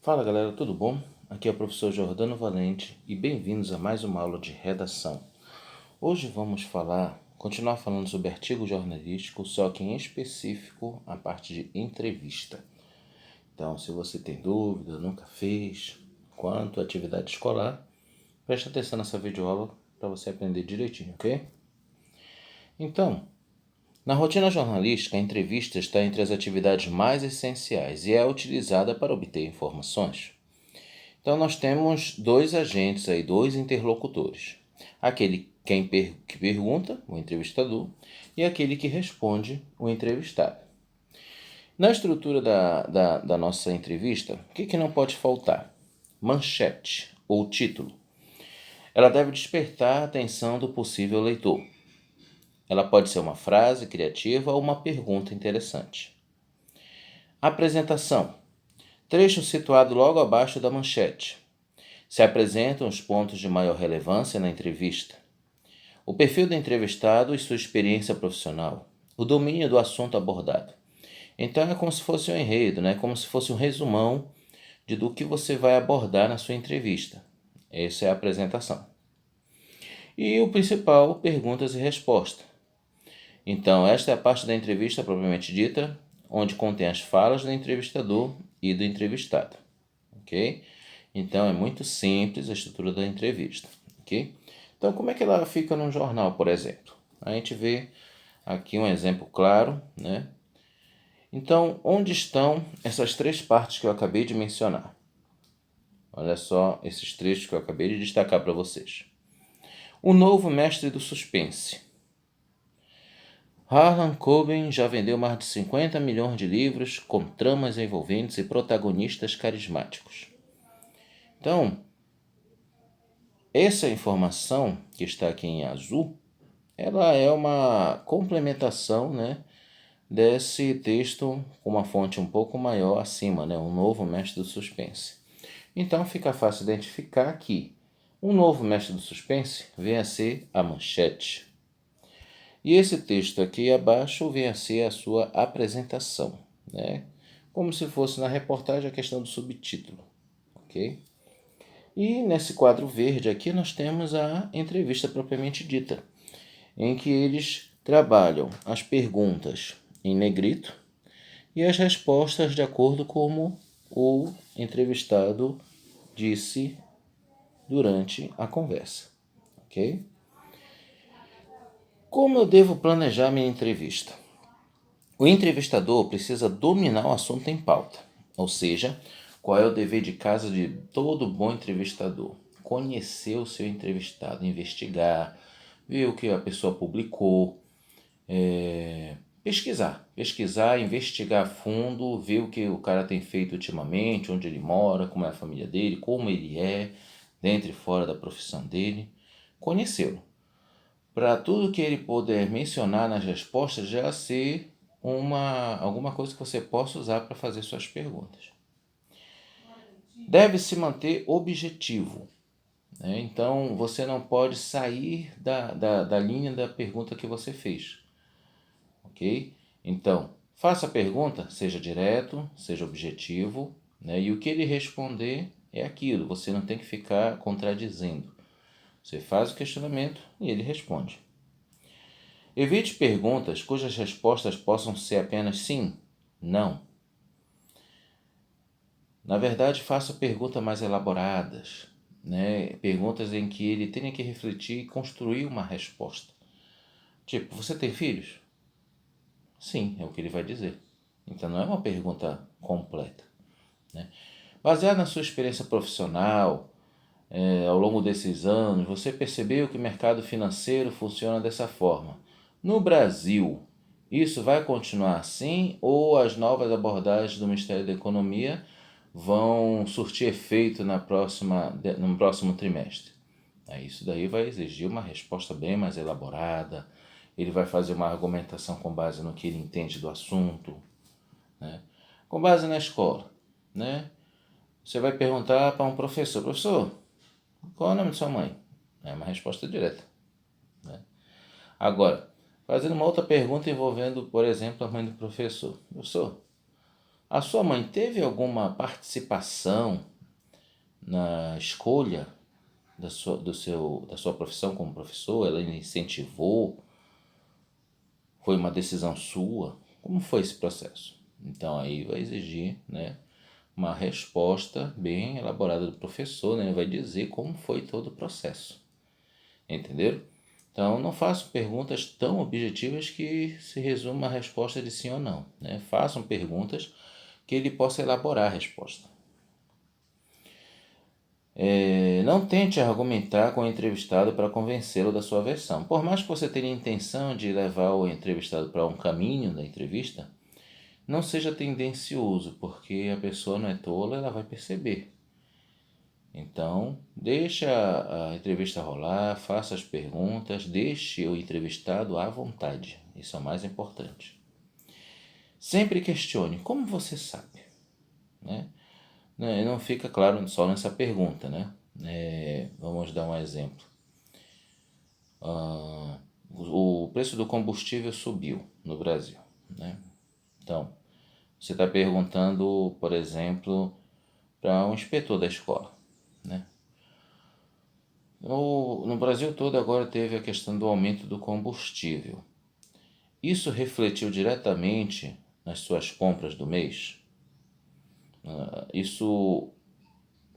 Fala galera, tudo bom? Aqui é o professor Jordano Valente e bem-vindos a mais uma aula de redação. Hoje vamos continuar falando sobre artigo jornalístico, só que em específico a parte de entrevista. Então, se você tem dúvida, nunca fez, quanto à atividade escolar, preste atenção nessa videoaula para você aprender direitinho, ok? Então, na rotina jornalística, a entrevista está entre as atividades mais essenciais e é utilizada para obter informações. Então nós temos dois agentes aí, dois interlocutores. Que pergunta, o entrevistador, e aquele que responde, o entrevistado. Na estrutura da nossa entrevista, o que não pode faltar? Manchete ou título. Ela deve despertar a atenção do possível leitor. Ela pode ser uma frase criativa ou uma pergunta interessante. Apresentação. Trecho situado logo abaixo da manchete. Se apresentam os pontos de maior relevância na entrevista. O perfil do entrevistado e sua experiência profissional. O domínio do assunto abordado. Então é como se fosse um enredo, né? Como se fosse um resumão do que você vai abordar na sua entrevista. Essa é a apresentação. E o principal, perguntas e respostas. Então esta é a parte da entrevista propriamente dita, onde contém as falas do entrevistador e do entrevistado. Ok? Então é muito simples a estrutura da entrevista, ok? Então como é que ela fica num jornal, por exemplo? A gente vê aqui um exemplo claro, né? Então, onde estão essas três partes que eu acabei de mencionar? Olha só esses trechos que eu acabei de destacar para vocês. O novo mestre do suspense. Harlan Coben já vendeu mais de 50 milhões de livros com tramas envolventes e protagonistas carismáticos. Então, essa informação que está aqui em azul, ela é uma complementação, né, desse texto com uma fonte um pouco maior acima, né, um novo mestre do suspense. Então fica fácil identificar que um novo mestre do suspense vem a ser a manchete. E esse texto aqui abaixo vem a ser a sua apresentação, né, como se fosse na reportagem a questão do subtítulo, ok? E nesse quadro verde aqui nós temos a entrevista propriamente dita, em que eles trabalham as perguntas em negrito e as respostas de acordo como o entrevistado disse durante a conversa, ok? Como eu devo planejar minha entrevista? O entrevistador precisa dominar o assunto em pauta, ou seja, qual é o dever de casa de todo bom entrevistador? Conhecer o seu entrevistado, investigar, ver o que a pessoa publicou, pesquisar, investigar a fundo, ver o que o cara tem feito ultimamente, onde ele mora, como é a família dele, como ele é, dentro e fora da profissão dele, conhecê-lo. Para tudo que ele puder mencionar nas respostas já ser alguma coisa que você possa usar para fazer suas perguntas. Deve se manter objetivo, né? Então você não pode sair da linha da pergunta que você fez, ok? Então faça a pergunta, seja direto, seja objetivo, né? E o que ele responder é aquilo, você não tem que ficar contradizendo. Você faz o questionamento e ele responde. Evite perguntas cujas respostas possam ser apenas sim, não. Na verdade, faça perguntas mais elaboradas, né? Perguntas em que ele tenha que refletir e construir uma resposta. Tipo, você tem filhos? Sim, é o que ele vai dizer. Então não é uma pergunta completa, né? Baseado na sua experiência profissional, ao longo desses anos, você percebeu que o mercado financeiro funciona dessa forma. No Brasil, isso vai continuar assim ou as novas abordagens do Ministério da Economia vão surtir efeito no próximo trimestre? Isso daí vai exigir uma resposta bem mais elaborada, ele vai fazer uma argumentação com base no que ele entende do assunto, né? Com base na escola, né? Você vai perguntar para um professor, professor, qual é o nome de sua mãe? É uma resposta direta, né? Agora, fazendo uma outra pergunta envolvendo, por exemplo, a mãe do professor. Professor, A sua mãe teve alguma participação na escolha da sua profissão como professor? Ela incentivou? Foi uma decisão sua? Como foi esse processo? Então aí vai exigir, né, uma resposta bem elaborada do professor, né? Ele vai dizer como foi todo o processo. Entenderam? Então não façam perguntas tão objetivas que se resuma a resposta de sim ou não, né? Façam perguntas que ele possa elaborar a resposta. Não tente argumentar com o entrevistado para convencê-lo da sua versão. Por mais que você tenha a intenção de levar o entrevistado para um caminho da entrevista, não seja tendencioso, porque a pessoa não é tola, ela vai perceber. Então, deixe a entrevista rolar, faça as perguntas, deixe o entrevistado à vontade. Isso é o mais importante. Sempre questione, como você sabe? Né? Não fica claro só nessa pergunta, né? Vamos dar um exemplo. O preço do combustível subiu no Brasil, né? Então, você está perguntando, por exemplo, para um inspetor da escola, né? No Brasil todo agora teve a questão do aumento do combustível. Isso refletiu diretamente nas suas compras do mês? Isso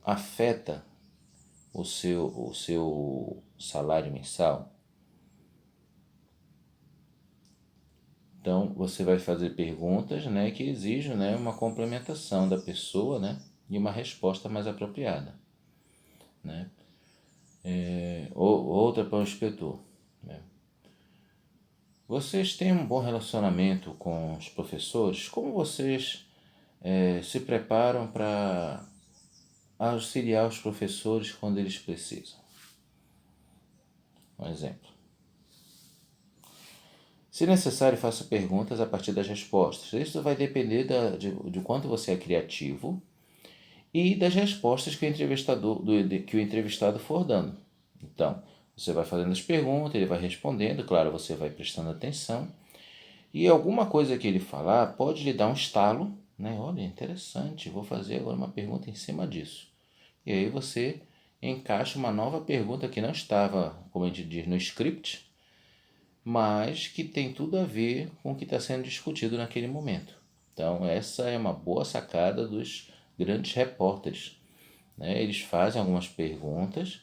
afeta o seu salário mensal? Então você vai fazer perguntas, né, que exigem, né, uma complementação da pessoa, né, e uma resposta mais apropriada, né? Outra para o inspetor, né? Vocês têm um bom relacionamento com os professores? Como vocês se preparam para auxiliar os professores quando eles precisam? Um exemplo. Se necessário, faça perguntas a partir das respostas. Isso vai depender de quanto você é criativo e das respostas que que o entrevistado for dando. Então, você vai fazendo as perguntas, ele vai respondendo, claro, você vai prestando atenção. E alguma coisa que ele falar pode lhe dar um estalo, né? Olha, interessante, vou fazer agora uma pergunta em cima disso. E aí você encaixa uma nova pergunta que não estava, como a gente diz, no script, mas que tem tudo a ver com o que está sendo discutido naquele momento. Então, essa é uma boa sacada dos grandes repórteres, né? Eles fazem algumas perguntas,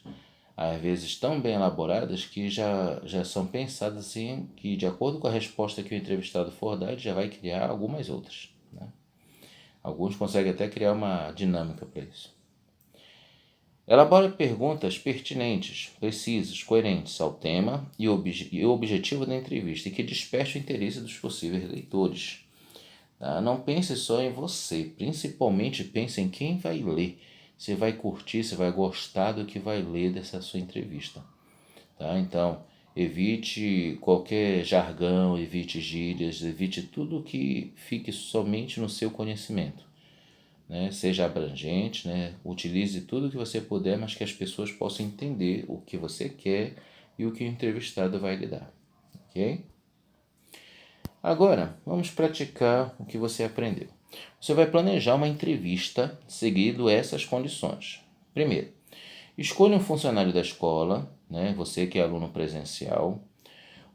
às vezes tão bem elaboradas que já são pensadas assim, que de acordo com a resposta que o entrevistado for dar, ele já vai criar algumas outras, né? Alguns conseguem até criar uma dinâmica para isso. Elabore perguntas pertinentes, precisas, coerentes ao tema e objetivo da entrevista e que desperte o interesse dos possíveis leitores. Tá? Não pense só em você, principalmente pense em quem vai ler. Você vai curtir, você vai gostar do que vai ler dessa sua entrevista. Tá? Então, evite qualquer jargão, evite gírias, evite tudo que fique somente no seu conhecimento. Né? Seja abrangente, né? Utilize tudo que você puder, mas que as pessoas possam entender o que você quer e o que o entrevistado vai lhe dar. Ok? Agora, vamos praticar o que você aprendeu. Você vai planejar uma entrevista seguindo essas condições. Primeiro, escolha um funcionário da escola, né? Você que é aluno presencial,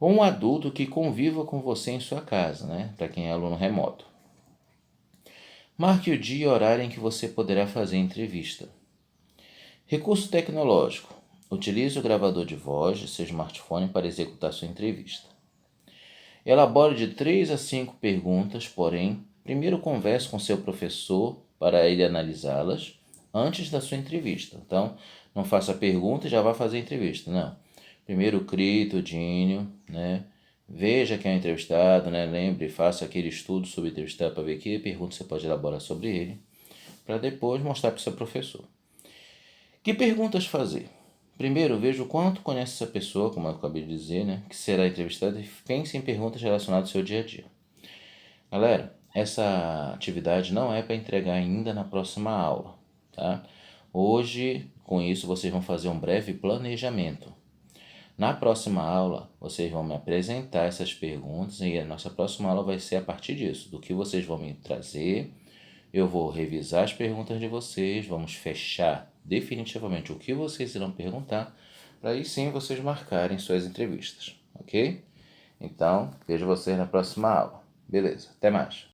ou um adulto que conviva com você em sua casa, né? Para quem é aluno remoto. Marque o dia e horário em que você poderá fazer a entrevista. Recurso tecnológico. Utilize o gravador de voz de seu smartphone para executar sua entrevista. Elabore de 3 a 5 perguntas, porém, primeiro converse com seu professor para ele analisá-las antes da sua entrevista. Então, não faça pergunta e já vá fazer a entrevista, não. Primeiro crie tudinho, né? Veja quem é o entrevistado, né? Lembre, faça aquele estudo sobre o entrevistado para ver que pergunta você pode elaborar sobre ele, para depois mostrar para o seu professor. Que perguntas fazer? Primeiro, veja o quanto conhece essa pessoa, como eu acabei de dizer, né? Que será entrevistada, e pense em perguntas relacionadas ao seu dia a dia. Galera, essa atividade não é para entregar ainda na próxima aula, tá? Hoje, com isso, vocês vão fazer um breve planejamento. Na próxima aula, vocês vão me apresentar essas perguntas e a nossa próxima aula vai ser a partir disso, do que vocês vão me trazer, Eu vou revisar as perguntas de vocês, vamos fechar definitivamente o que vocês irão perguntar, para aí sim vocês marcarem suas entrevistas, ok? Então, vejo vocês na próxima aula. Beleza, até mais.